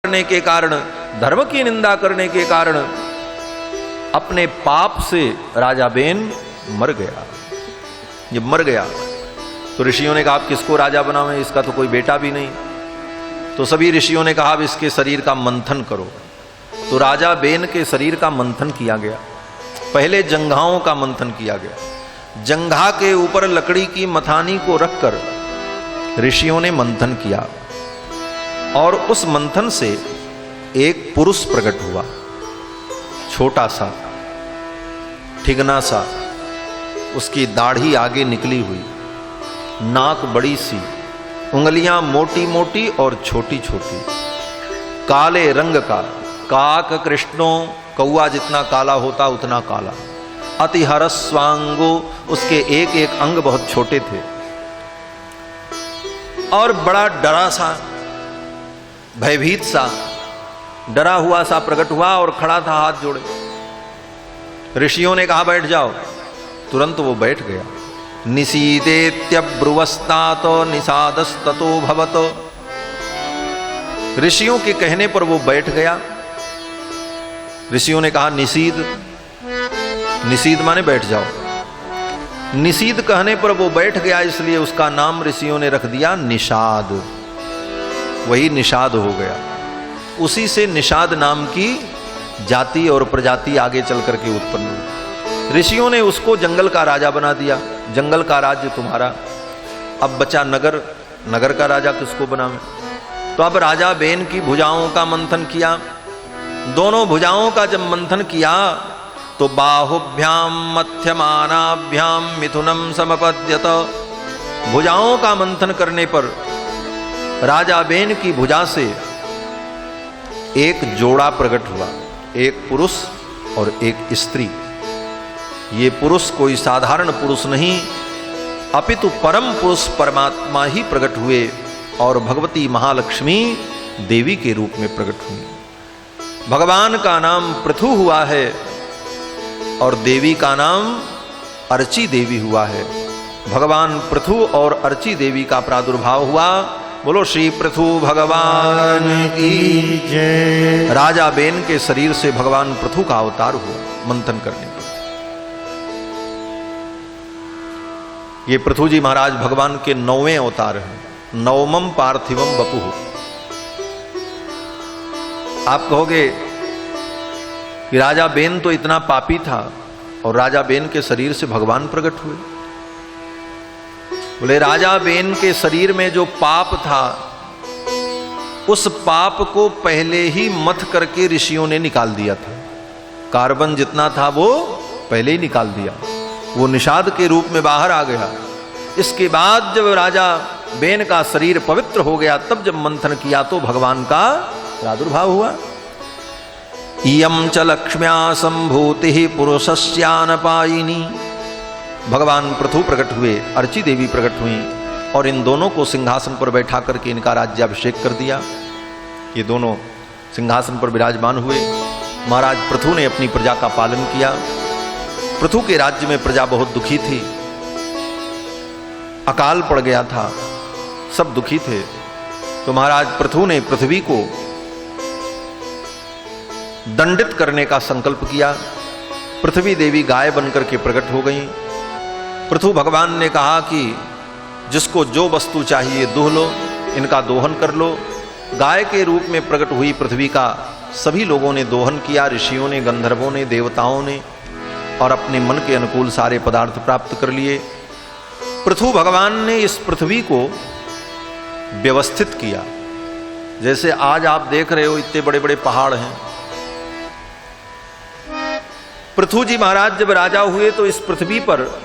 करने के कारण, धर्म की निंदा करने के कारण अपने पाप से राजा बेन मर गया। जब मर गया तो ऋषियों ने कहा आप किसको राजा बनावें, इसका तो कोई बेटा भी नहीं। तो सभी ऋषियों ने कहा अब इसके शरीर का मंथन करो। तो राजा बेन के शरीर का मंथन किया गया। पहले जंघाओं का मंथन किया गया। जंघा के ऊपर लकड़ी की मथानी को रखकर ऋषियों ने मंथन किया और उस मंथन से एक पुरुष प्रकट हुआ, छोटा सा, ठिगना सा, उसकी दाढ़ी आगे निकली हुई, नाक बड़ी सी, उंगलियां मोटी मोटी और छोटी छोटी, काले रंग का, काक कृष्णो, कौआ जितना काला होता उतना काला, अति हरस्वांगो, उसके एक एक अंग बहुत छोटे थे और बड़ा डरा सा, भयभीत सा, डरा हुआ सा प्रकट हुआ और खड़ा था हाथ जोड़े। ऋषियों ने कहा बैठ जाओ, तुरंत वो बैठ गया। निसीदेत्यब्रुवस्तात निषादस्ततो भवत, ऋषियों के कहने पर वो बैठ गया। ऋषियों ने कहा निषीद, निषीद माने बैठ जाओ। निषीद कहने पर वो बैठ गया, इसलिए उसका नाम ऋषियों ने रख दिया निषाद। वही निषाद हो गया। उसी से निषाद नाम की जाति और प्रजाति आगे चल करके उत्पन्न हुई। ऋषियों ने उसको जंगल का राजा बना दिया। जंगल का राज्य तुम्हारा। अब बचा नगर, नगर का राजा किसको बनावे? तो अब राजा बेन की भुजाओं का मंथन किया। दोनों भुजाओं का जब मंथन किया तो बाहुभ्याम मध्यमानाभ्याम मिथुनम समपद्यत। भुजाओं का मंथन करने पर राजा बेन की भुजा से एक जोड़ा प्रकट हुआ, एक पुरुष और एक स्त्री। ये पुरुष कोई साधारण पुरुष नहीं, अपितु परम पुरुष परमात्मा ही प्रकट हुए और भगवती महालक्ष्मी देवी के रूप में प्रकट हुई। भगवान का नाम पृथु हुआ है और देवी का नाम अर्ची देवी हुआ है। भगवान पृथु और अर्ची देवी का प्रादुर्भाव हुआ। बोलो श्री पृथु भगवान की जय। राजा बेन के शरीर से भगवान पृथु का अवतार हुआ मंथन करने पर। ये पृथु जी महाराज भगवान के 9वें अवतार हैं। 9वम पार्थिवम वपुः। आप कहोगे कि राजा बेन तो इतना पापी था और राजा बेन के शरीर से भगवान प्रकट हुए। बोले राजा बेन के शरीर में जो पाप था उस पाप को पहले ही मथ करके ऋषियों ने निकाल दिया था। कार्बन जितना था वो पहले ही निकाल दिया, वो निषाद के रूप में बाहर आ गया। इसके बाद जब राजा बेन का शरीर पवित्र हो गया तब जब मंथन किया तो भगवान का प्रादुर्भाव हुआ। इयं च लक्ष्म्या संभूति पुरुषस्यानपायिनी। भगवान पृथु प्रकट हुए, अर्ची देवी प्रकट हुई और इन दोनों को सिंहासन पर बैठा करके इनका राज्याभिषेक कर दिया। ये दोनों सिंहासन पर विराजमान हुए। महाराज पृथु ने अपनी प्रजा का पालन किया। पृथु के राज्य में प्रजा बहुत दुखी थी, अकाल पड़ गया था, सब दुखी थे। तो महाराज पृथु ने पृथ्वी को दंडित करने का संकल्प किया। पृथ्वी देवी गाय बनकर के प्रकट हो गई। पृथु भगवान ने कहा कि जिसको जो वस्तु चाहिए दूह लो, इनका दोहन कर लो। गाय के रूप में प्रकट हुई पृथ्वी का सभी लोगों ने दोहन किया। ऋषियों ने, गंधर्वों ने, देवताओं ने, और अपने मन के अनुकूल सारे पदार्थ प्राप्त कर लिए। पृथु भगवान ने इस पृथ्वी को व्यवस्थित किया। जैसे आज आप देख रहे हो इतने बड़े बड़े पहाड़ हैं। पृथु जी महाराज जब राजा हुए तो इस पृथ्वी पर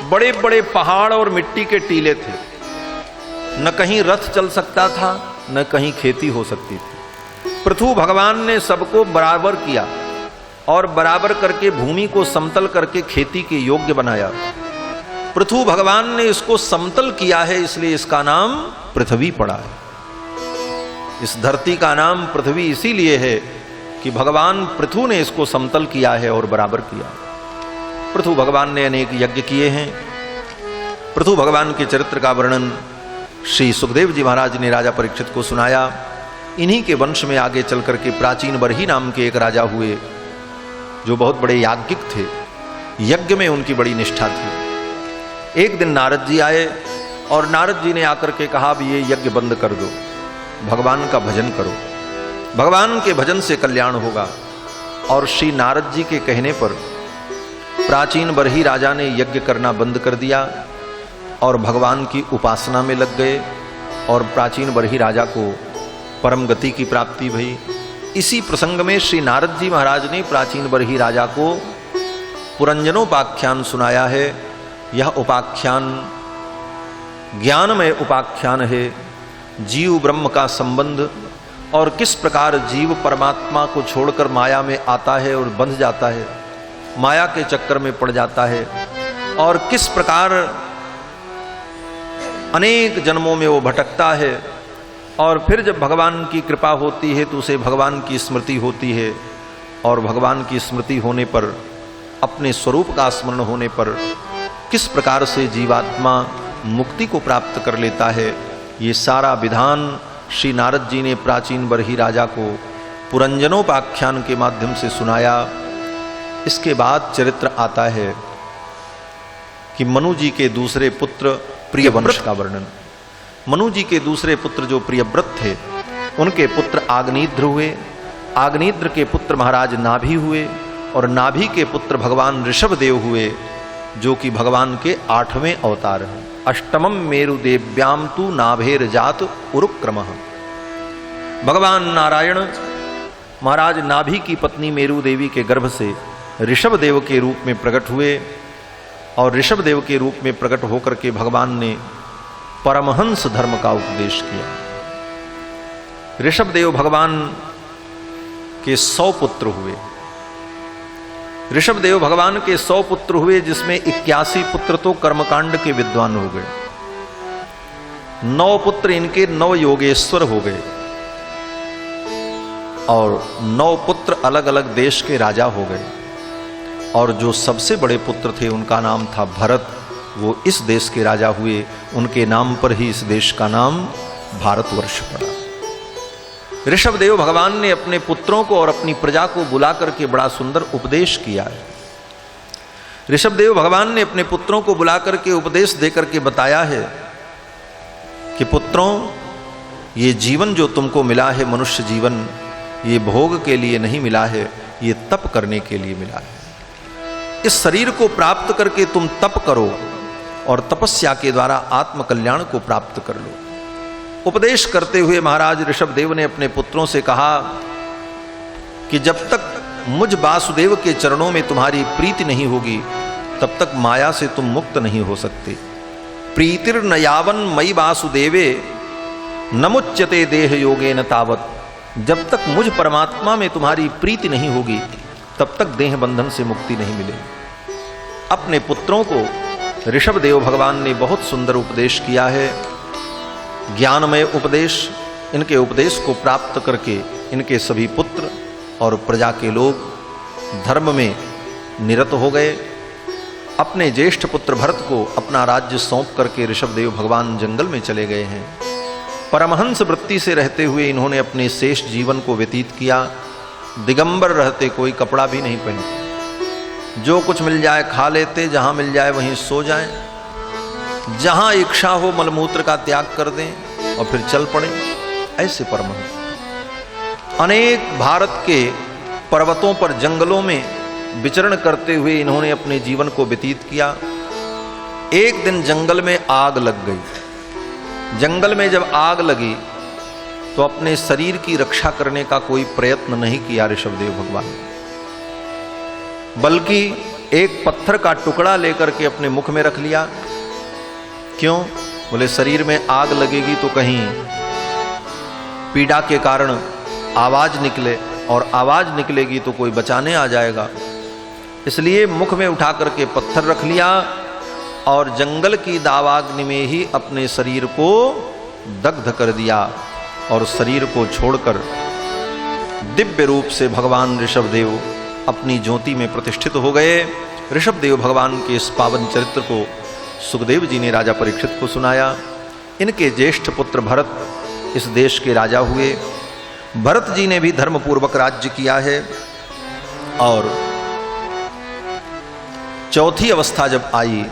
बड़े बड़े पहाड़ और मिट्टी के टीले थे। न कहीं रथ चल सकता था, न कहीं खेती हो सकती थी। पृथु भगवान ने सबको बराबर किया और बराबर करके भूमि को समतल करके खेती के योग्य बनाया। पृथु भगवान ने इसको समतल किया है, इसलिए इसका नाम पृथ्वी पड़ा है। इस धरती का नाम पृथ्वी इसीलिए है कि भगवान पृथु ने इसको समतल किया है और बराबर किया। पृथु भगवान ने अनेक यज्ञ किए हैं। पृथु भगवान के चरित्र का वर्णन श्री सुखदेव जी महाराज ने राजा परीक्षित को सुनाया। इन्हीं के वंश में आगे चल करके प्राचीन बरही नाम के एक राजा हुए, जो बहुत बड़े याज्ञिक थे। यज्ञ में उनकी बड़ी निष्ठा थी। एक दिन नारद जी आए और नारद जी ने आकर के कहा, भी ये यज्ञ बंद कर दो, भगवान का भजन करो, भगवान के भजन से कल्याण होगा। और श्री नारद जी के कहने पर प्राचीन बरही राजा ने यज्ञ करना बंद कर दिया और भगवान की उपासना में लग गए, और प्राचीन बरही राजा को परम गति की प्राप्ति भई। इसी प्रसंग में श्री नारद जी महाराज ने प्राचीन बरही राजा को पुरंजनोपाख्यान सुनाया है। यह उपाख्यान ज्ञानमय उपाख्यान है, जीव ब्रह्म का संबंध और किस प्रकार जीव परमात्मा को छोड़कर माया में आता है और बंध जाता है, माया के चक्कर में पड़ जाता है, और किस प्रकार अनेक जन्मों में वो भटकता है, और फिर जब भगवान की कृपा होती है तो उसे भगवान की स्मृति होती है, और भगवान की स्मृति होने पर, अपने स्वरूप का स्मरण होने पर किस प्रकार से जीवात्मा मुक्ति को प्राप्त कर लेता है। ये सारा विधान श्री नारद जी ने प्राचीन बरही राजा को पुरंजनोपाख्यान के माध्यम से सुनाया। इसके बाद चरित्र आता है कि मनु जी के दूसरे पुत्र प्रियवंश का वर्णन। मनु जी के दूसरे पुत्र जो प्रियव्रत थे, उनके पुत्र आग्नेत्र हुए, आग्नेत्र के पुत्र महाराज नाभि हुए, और नाभि के पुत्र भगवान ऋषभदेव हुए, जो कि भगवान के 8वें अवतार हैं। अष्टमम मेरु देव्याम तु नाभेर जात उरुक्रमः। भगवान नारायण महाराज नाभि की पत्नी मेरु देवी के गर्भ से ऋषभदेव के रूप में प्रकट हुए, और ऋषभदेव के रूप में प्रकट होकर के भगवान ने परमहंस धर्म का उपदेश किया। ऋषभदेव भगवान के 100 पुत्र हुए। ऋषभदेव भगवान के 100 पुत्र हुए, जिसमें 81 पुत्र तो कर्मकांड के विद्वान हो गए, 9 पुत्र इनके 9 योगेश्वर हो गए, और 9 पुत्र अलग अलग देश के राजा हो गए। और जो सबसे बड़े पुत्र थे उनका नाम था भरत, वो इस देश के राजा हुए। उनके नाम पर ही इस देश का नाम भारतवर्ष पड़ा। ऋषभदेव भगवान ने अपने पुत्रों को और अपनी प्रजा को बुला करके बड़ा सुंदर उपदेश किया है। ऋषभदेव भगवान ने अपने पुत्रों को बुला करके उपदेश देकर के बताया है कि पुत्रों, ये जीवन जो तुमको मिला है, मनुष्य जीवन, ये भोग के लिए नहीं मिला है, ये तप करने के लिए मिला है। इस शरीर को प्राप्त करके तुम तप करो और तपस्या के द्वारा आत्म कल्याण को प्राप्त कर लो। उपदेश करते हुए महाराज ऋषभदेव ने अपने पुत्रों से कहा कि जब तक मुझ वासुदेव के चरणों में तुम्हारी प्रीति नहीं होगी, तब तक माया से तुम मुक्त नहीं हो सकते। प्रीतिर्न यावन मयि वासुदेवे नमुच्यते देह योगेन तावत। जब तक मुझ परमात्मा में तुम्हारी प्रीति नहीं होगी, तब तक देह बंधन से मुक्ति नहीं मिलेगी। अपने पुत्रों को ऋषभदेव भगवान ने बहुत सुंदर उपदेश किया है, ज्ञानमय उपदेश। इनके उपदेश को प्राप्त करके इनके सभी पुत्र और प्रजा के लोग धर्म में निरत हो गए। अपने ज्येष्ठ पुत्र भरत को अपना राज्य सौंप करके ऋषभदेव भगवान जंगल में चले गए हैं। परमहंस वृत्ति से रहते हुए इन्होंने अपने शेष जीवन को व्यतीत किया। दिगंबर रहते, कोई कपड़ा भी नहीं पहनते, जो कुछ मिल जाए खा लेते, जहां मिल जाए वहीं सो जाएं, जहां इच्छा हो मलमूत्र का त्याग कर दें और फिर चल पड़े। ऐसे परमहंस अनेक भारत के पर्वतों पर, जंगलों में विचरण करते हुए इन्होंने अपने जीवन को व्यतीत किया। एक दिन जंगल में आग लग गई। जंगल में जब आग लगी तो अपने शरीर की रक्षा करने का कोई प्रयत्न नहीं किया ऋषभदेव भगवान ने, बल्कि एक पत्थर का टुकड़ा लेकर के अपने मुख में रख लिया। क्यों? बोले शरीर में आग लगेगी तो कहीं पीड़ा के कारण आवाज निकले, और आवाज निकलेगी तो कोई बचाने आ जाएगा। इसलिए मुख में उठा करके पत्थर रख लिया और जंगल की दावाग्नि में ही अपने शरीर को दग्ध कर दिया, और शरीर को छोड़कर दिव्य रूप से भगवान ऋषभदेव अपनी ज्योति में प्रतिष्ठित हो गए। ऋषभदेव भगवान के इस पावन चरित्र को सुखदेव जी ने राजा परीक्षित को सुनाया। इनके ज्येष्ठ पुत्र भरत इस देश के राजा हुए। भरत जी ने भी धर्मपूर्वक राज्य किया है और चौथी अवस्था जब आई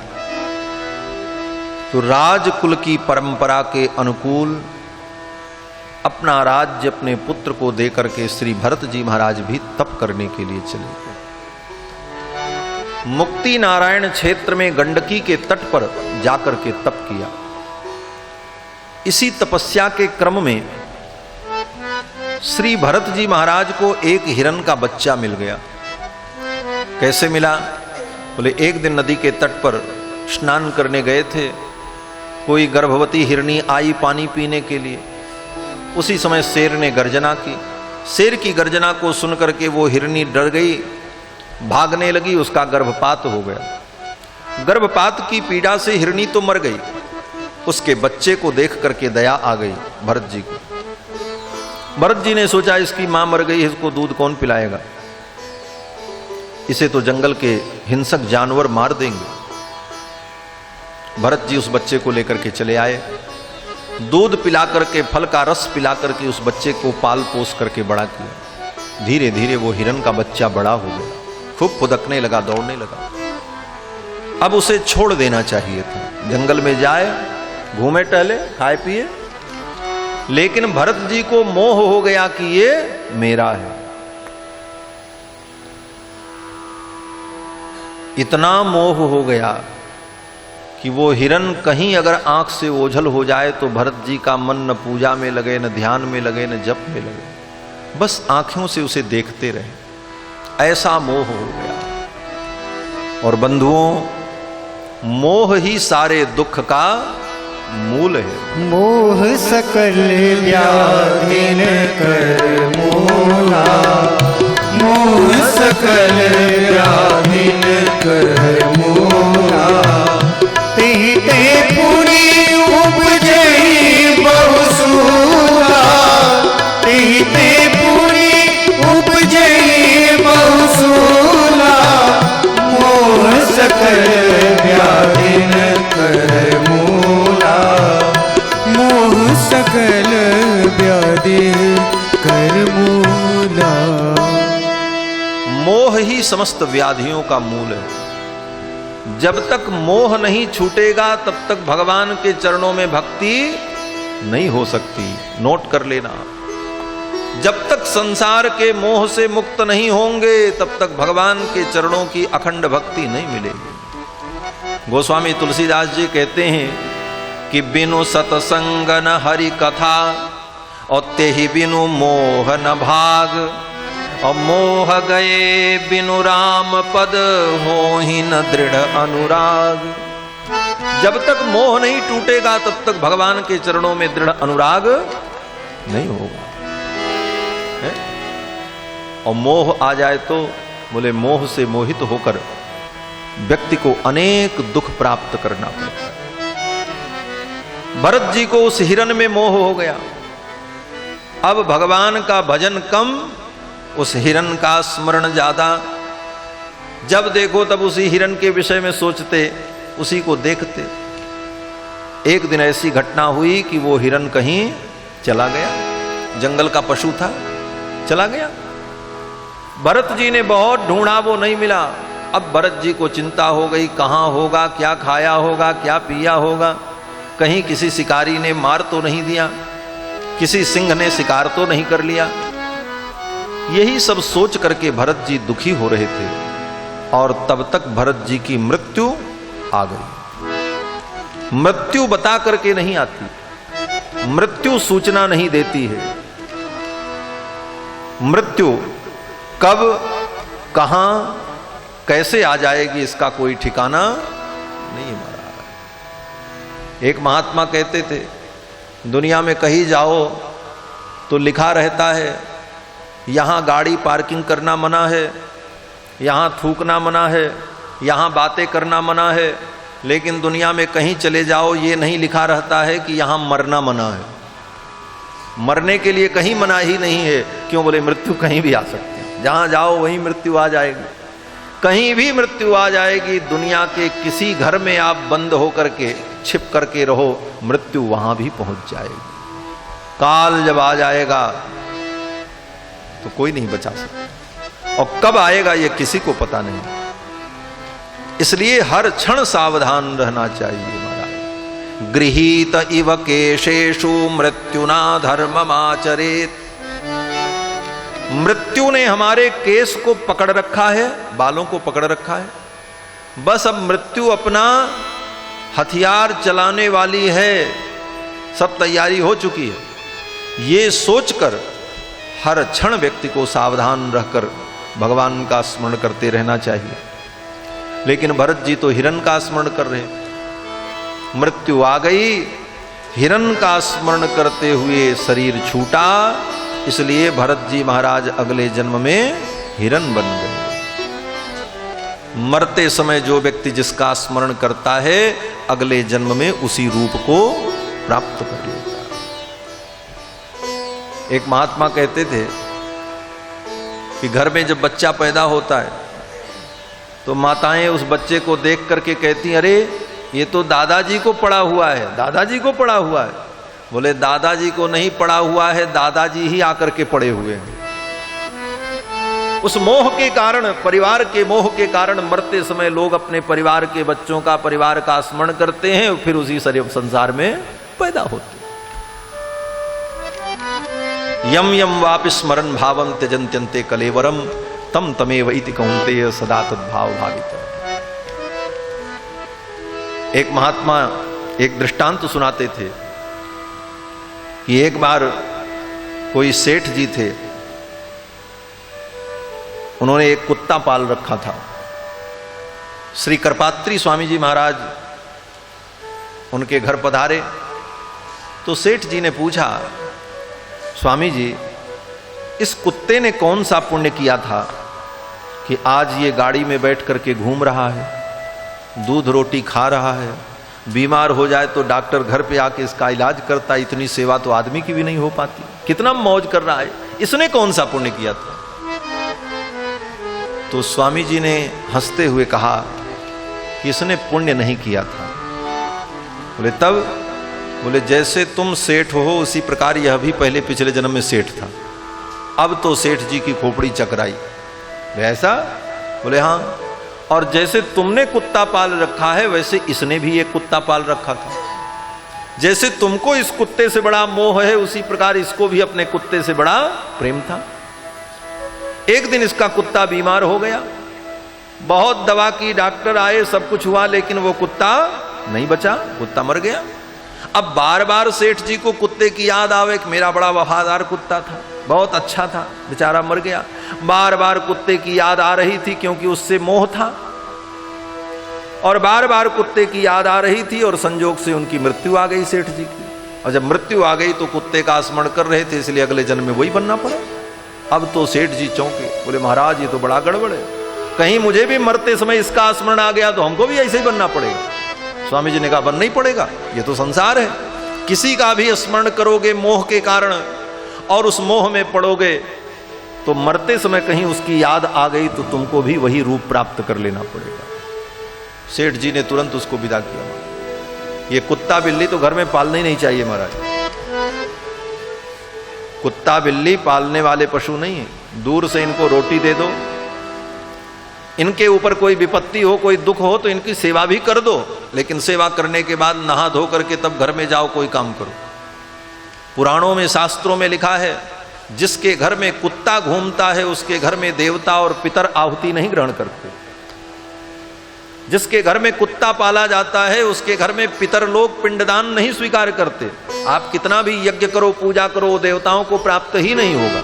तो राजकुल की परंपरा के अनुकूल अपना राज्य अपने पुत्र को देकर के श्री भरत जी महाराज भी तप करने के लिए चले गए। मुक्ति नारायण क्षेत्र में गंडकी के तट पर जाकर के तप किया। इसी तपस्या के क्रम में श्री भरत जी महाराज को एक हिरण का बच्चा मिल गया। कैसे मिला? बोले एक दिन नदी के तट पर स्नान करने गए थे, कोई गर्भवती हिरनी आई पानी पीने के लिए। उसी समय शेर ने गर्जना की। शेर की गर्जना को सुनकर के वो हिरनी डर गई, भागने लगी, उसका गर्भपात हो गया। गर्भपात की पीड़ा से हिरनी तो मर गई, उसके बच्चे को देख करके दया आ गई भरत जी को। भरत जी ने सोचा इसकी मां मर गई, इसको दूध कौन पिलाएगा, इसे तो जंगल के हिंसक जानवर मार देंगे। भरत जी उस बच्चे को लेकर के चले आए, दूध पिला करके, फल का रस पिला करके उस बच्चे को पाल पोस करके बड़ा किया। धीरे धीरे वो हिरण का बच्चा बड़ा हो गया, खूब फुदकने लगा, दौड़ने लगा। अब उसे छोड़ देना चाहिए था, जंगल में जाए, घूमे टहले, खाए पिए, लेकिन भरत जी को मोह हो गया कि ये मेरा है। इतना मोह हो गया कि वो हिरण कहीं अगर आंख से ओझल हो जाए तो भरत जी का मन न पूजा में लगे, न ध्यान में लगे, न जप में लगे, बस आंखों से उसे देखते रहे। ऐसा मोह हो गया। और बंधुओं, मोह ही सारे दुख का मूल है। मोह सकल व्याधिन कर मूला, मोह सकल व्याधिन कर मूला। तेहि ते पुनि उपजहि बहुसूला, तेहि ते पुनि उपजहि बहुसूला। मोह सकल व्याधिन कर मूला, मोह सकल व्याधि कर मूला। मोह ही समस्त व्याधियों का मूल है। जब तक मोह नहीं छूटेगा तब तक भगवान के चरणों में भक्ति नहीं हो सकती। नोट कर लेना, जब तक संसार के मोह से मुक्त नहीं होंगे तब तक भगवान के चरणों की अखंड भक्ति नहीं मिलेगी। गोस्वामी तुलसीदास जी कहते हैं कि बिनु सतसंग न हरि कथा, और तेहि बिनु मोह न भाग। और मोह गए बिनु राम पद, मोहि न दृढ़ अनुराग। जब तक मोह नहीं टूटेगा तब तक भगवान के चरणों में दृढ़ अनुराग नहीं होगा। है? और मोह आ जाए तो बोले मोह से मोहित होकर व्यक्ति को अनेक दुख प्राप्त करना पड़ता है। भरत जी को उस हिरण में मोह हो गया। अब भगवान का भजन कम, उस हिरण का स्मरण ज्यादा। जब देखो तब उसी हिरण के विषय में सोचते, उसी को देखते। एक दिन ऐसी घटना हुई कि वो हिरण कहीं चला गया, जंगल का पशु था, चला गया। भरत जी ने बहुत ढूंढा, वो नहीं मिला। अब भरत जी को चिंता हो गई, कहाँ होगा, क्या खाया होगा, क्या पिया होगा, कहीं किसी शिकारी ने मार तो नहीं दिया, किसी सिंह ने शिकार तो नहीं कर लिया। यही सब सोच करके भरत जी दुखी हो रहे थे। और तब तक भरत जी की मृत्यु आ गई। मृत्यु बता करके नहीं आती, मृत्यु सूचना नहीं देती है। मृत्यु कब, कहां, कैसे आ जाएगी इसका कोई ठिकाना नहीं हमारा। एक महात्मा कहते थे, दुनिया में कहीं जाओ तो लिखा रहता है यहां गाड़ी पार्किंग करना मना है, यहां थूकना मना है, यहां बातें करना मना है, लेकिन दुनिया में कहीं चले जाओ ये नहीं लिखा रहता है कि यहां मरना मना है। मरने के लिए कहीं मना ही नहीं है। क्यों? बोले मृत्यु कहीं भी आ सकती है, जहां जाओ वहीं मृत्यु आ जाएगी, कहीं भी मृत्यु आ जाएगी। दुनिया के किसी घर में आप बंद होकर के छिप करके रहो, मृत्यु वहां भी पहुंच जाएगी। काल जब आ जाएगा तो कोई नहीं बचा सकता, और कब आएगा ये किसी को पता नहीं। इसलिए हर क्षण सावधान रहना चाहिए महाराज। गृहीत इव केशेषु मृत्युना धर्ममाचरेत। मृत्यु ने हमारे केस को पकड़ रखा है, बालों को पकड़ रखा है। बस अब मृत्यु अपना हथियार चलाने वाली है, सब तैयारी हो चुकी है। ये सोचकर हर क्षण व्यक्ति को सावधान रहकर भगवान का स्मरण करते रहना चाहिए। लेकिन भरत जी तो हिरण का स्मरण कर रहे, मृत्यु आ गई, हिरण का स्मरण करते हुए शरीर छूटा, इसलिए भरत जी महाराज अगले जन्म में हिरण बन गए। मरते समय जो व्यक्ति जिसका स्मरण करता है अगले जन्म में उसी रूप को प्राप्त कर लेता है। एक महात्मा कहते थे कि घर में जब बच्चा पैदा होता है तो माताएं उस बच्चे को देख करके कहती, अरे ये तो दादाजी को पड़ा हुआ है, दादाजी को पड़ा हुआ है। बोले दादाजी को नहीं पड़ा हुआ है, दादाजी ही आकर के पड़े हुए हैं। उस मोह के कारण, परिवार के मोह के कारण मरते समय लोग अपने परिवार के बच्चों का, परिवार का स्मरण करते हैं, फिर उसी शरीर संसार में पैदा होते। यम यम वापि स्मरण भावम त्यजन्त्यन्ते कलेवरम तम तमेव इति कौन्तेय सदा तद्भाव भावित। एक महात्मा एक दृष्टांत सुनाते थे कि एक बार कोई सेठ जी थे, उन्होंने एक कुत्ता पाल रखा था। श्री करपात्री स्वामी जी महाराज उनके घर पधारे तो सेठ जी ने पूछा, स्वामी जी इस कुत्ते ने कौन सा पुण्य किया था कि आज ये गाड़ी में बैठ करके घूम रहा है, दूध रोटी खा रहा है, बीमार हो जाए तो डॉक्टर घर पे आके इसका इलाज करता है, इतनी सेवा तो आदमी की भी नहीं हो पाती, कितना मौज कर रहा है, इसने कौन सा पुण्य किया था? तो स्वामी जी ने हंसते हुए कहा कि इसने पुण्य नहीं किया था। बोले तब? बोले जैसे तुम सेठ हो उसी प्रकार यह भी पहले पिछले जन्म में सेठ था, अब तो सेठ जी की खोपड़ी चकराई। ऐसा? बोले हाँ। और जैसे तुमने कुत्ता पाल रखा है वैसे इसने भी एक कुत्ता पाल रखा था, जैसे तुमको इस कुत्ते से बड़ा मोह है उसी प्रकार इसको भी अपने कुत्ते से बड़ा प्रेम था। एक दिन इसका कुत्ता बीमार हो गया, बहुत दवा की, डॉक्टर आए, सब कुछ हुआ, लेकिन वो कुत्ता नहीं बचा, कुत्ता मर गया। अब बार बार सेठ जी को कुत्ते की याद आवे कि मेरा बड़ा वफादार कुत्ता था, बहुत अच्छा था, बेचारा मर गया। बार बार कुत्ते की याद आ रही थी क्योंकि उससे मोह था, और बार बार कुत्ते की याद आ रही थी, और संजोग से उनकी मृत्यु आ गई सेठ जी की। और जब मृत्यु आ गई तो कुत्ते का स्मरण कर रहे थे, इसलिए अगले जन्म में वही बनना पड़ा। अब तो सेठ जी चौंके, बोले महाराज ये तो बड़ा गड़बड़ है, कहीं मुझे भी मरते समय इसका स्मरण आ गया तो हमको भी ऐसे ही बनना पड़ेगा। स्वामी जी ने कहा बनना ही पड़ेगा, ये तो संसार है, किसी का भी स्मरण करोगे मोह के कारण और उस मोह में पड़ोगे तो मरते समय कहीं उसकी याद आ गई तो तुमको भी वही रूप प्राप्त कर लेना पड़ेगा। सेठ जी ने तुरंत उसको विदा किया। ये कुत्ता बिल्ली तो घर में पालना ही नहीं चाहिए महाराज, कुत्ता बिल्ली पालने वाले पशु नहीं है। दूर से इनको रोटी दे दो, इनके ऊपर कोई विपत्ति हो, कोई दुख हो तो इनकी सेवा भी कर दो, लेकिन सेवा करने के बाद नहा धो करके तब घर में जाओ, कोई काम करो। पुराणों में, शास्त्रों में लिखा है जिसके घर में कुत्ता घूमता है उसके घर में देवता और पितर आहुति नहीं ग्रहण करते। जिसके घर में कुत्ता पाला जाता है उसके घर में पितर लोग पिंडदान नहीं स्वीकार करते। आप कितना भी यज्ञ करो, पूजा करो, देवताओं को प्राप्त ही नहीं होगा।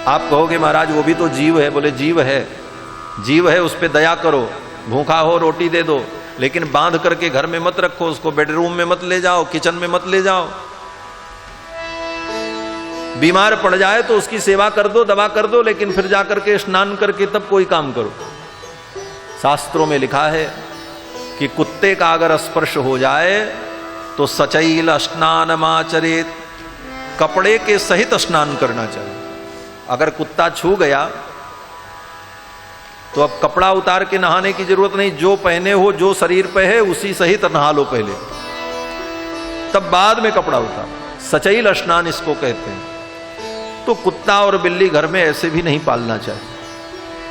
आप कहोगे महाराज वो भी तो जीव है, बोले जीव है, जीव है, उस पर दया करो, भूखा हो रोटी दे दो, लेकिन बांध करके घर में मत रखो, उसको बेडरूम में मत ले जाओ, किचन में मत ले जाओ। बीमार पड़ जाए तो उसकी सेवा कर दो, दवा कर दो, लेकिन फिर जाकर के स्नान करके तब कोई काम करो। शास्त्रों में लिखा है कि कुत्ते का अगर स्पर्श हो जाए तो सचैल स्नानमाचरेत, कपड़े के सहित स्नान करना चाहिए। अगर कुत्ता छू गया तो अब कपड़ा उतार के नहाने की जरूरत नहीं, जो पहने हो, जो शरीर पे है उसी सहित नहा लो पहले, तब बाद में कपड़ा उतार। सचैल स्नान इसको कहते हैं। तो कुत्ता और बिल्ली घर में ऐसे भी नहीं पालना चाहिए।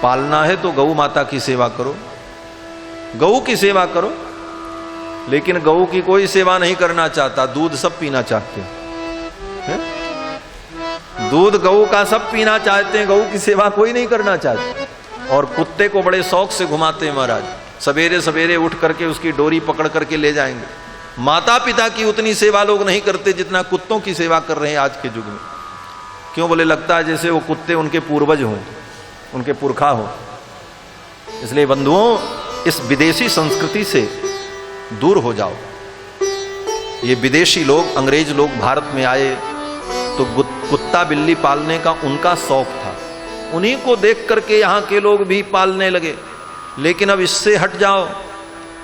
पालना है तो गौ माता की सेवा करो, गऊ की सेवा करो। लेकिन गऊ की कोई सेवा नहीं करना चाहता, दूध सब पीना चाहते हैं। दूध गऊ का सब पीना चाहते हैं, गऊ की सेवा कोई नहीं करना चाहता। और कुत्ते को बड़े शौक से घुमाते हैं महाराज, सवेरे सवेरे उठ करके उसकी डोरी पकड़ करके ले जाएंगे। माता पिता की उतनी सेवा लोग नहीं करते जितना कुत्तों की सेवा कर रहे हैं आज के युग में। क्यों बोले, लगता है जैसे वो कुत्ते उनके पूर्वज हों, उनके पुरखा हो। इसलिए बंधुओं, इस विदेशी संस्कृति से दूर हो जाओ। ये विदेशी लोग, अंग्रेज लोग भारत में आए तो कुत्ता बिल्ली पालने का उनका शौक था, उन्हीं को देख करके यहाँ के लोग भी पालने लगे। लेकिन अब इससे हट जाओ,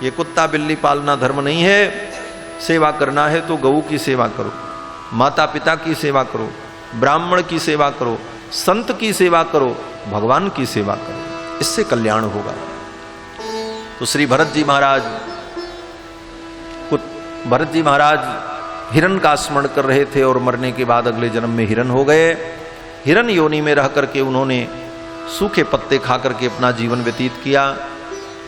ये कुत्ता बिल्ली पालना धर्म नहीं है। सेवा करना है तो गऊ की सेवा करो, माता पिता की सेवा करो, ब्राह्मण की सेवा करो, संत की सेवा करो, भगवान की सेवा करो, इससे कल्याण होगा। तो श्री भरत जी महाराज हिरण का स्मरण कर रहे थे और मरने के बाद अगले जन्म में हिरण हो गए। हिरण योनि में रह करके उन्होंने सूखे पत्ते खा करके अपना जीवन व्यतीत किया।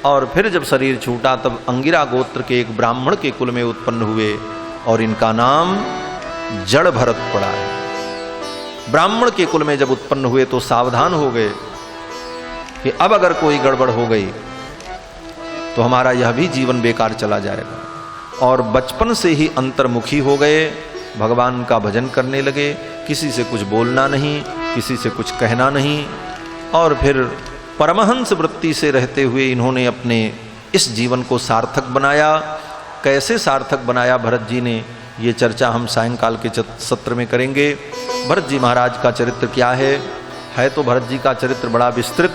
और फिर जब शरीर छूटा तब अंगिरा गोत्र के एक ब्राह्मण के कुल में उत्पन्न हुए और इनका नाम जड़ भरत पड़ा है। ब्राह्मण के कुल में जब उत्पन्न हुए तो सावधान हो गए कि अब अगर कोई गड़बड़ हो गई तो हमारा यह भी जीवन बेकार चला जाएगा। और बचपन से ही अंतर्मुखी हो गए, भगवान का भजन करने लगे, किसी से कुछ बोलना नहीं, किसी से कुछ कहना नहीं। और फिर परमहंस वृत्ति से रहते हुए इन्होंने अपने इस जीवन को सार्थक बनाया। कैसे सार्थक बनाया भरत जी ने, ये चर्चा हम सायंकाल के सत्र में करेंगे। भरत जी महाराज का चरित्र क्या है तो भरत जी का चरित्र बड़ा विस्तृत,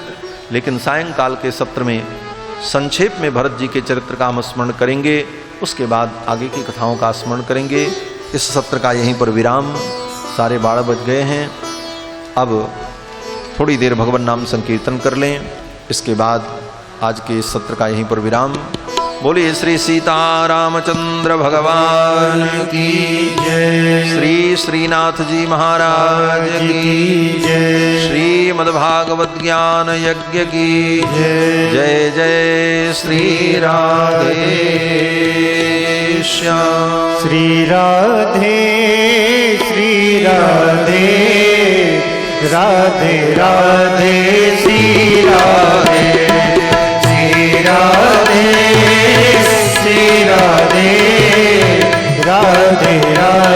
लेकिन सायंकाल के सत्र में संक्षेप में भरत जी के चरित्र का हम स्मरण करेंगे। उसके बाद आगे की कथाओं का स्मरण करेंगे। इस सत्र का यहीं पर विराम, 12:30 बज गए हैं। अब थोड़ी देर भगवान नाम संकीर्तन कर लें, इसके बाद आज के इस सत्र का यहीं पर विराम। बोलिए श्री सीतारामचंद्र भगवान की जय, श्री श्रीनाथ जी महाराज की जय, श्रीमद्भागवत ज्ञान यज्ञ की जय। जय जय श्री राधे श्याम। श्री राधे श्री राधे, राधे राधे श्री राधे, श्री राधे श्री राधे, राधे राधे।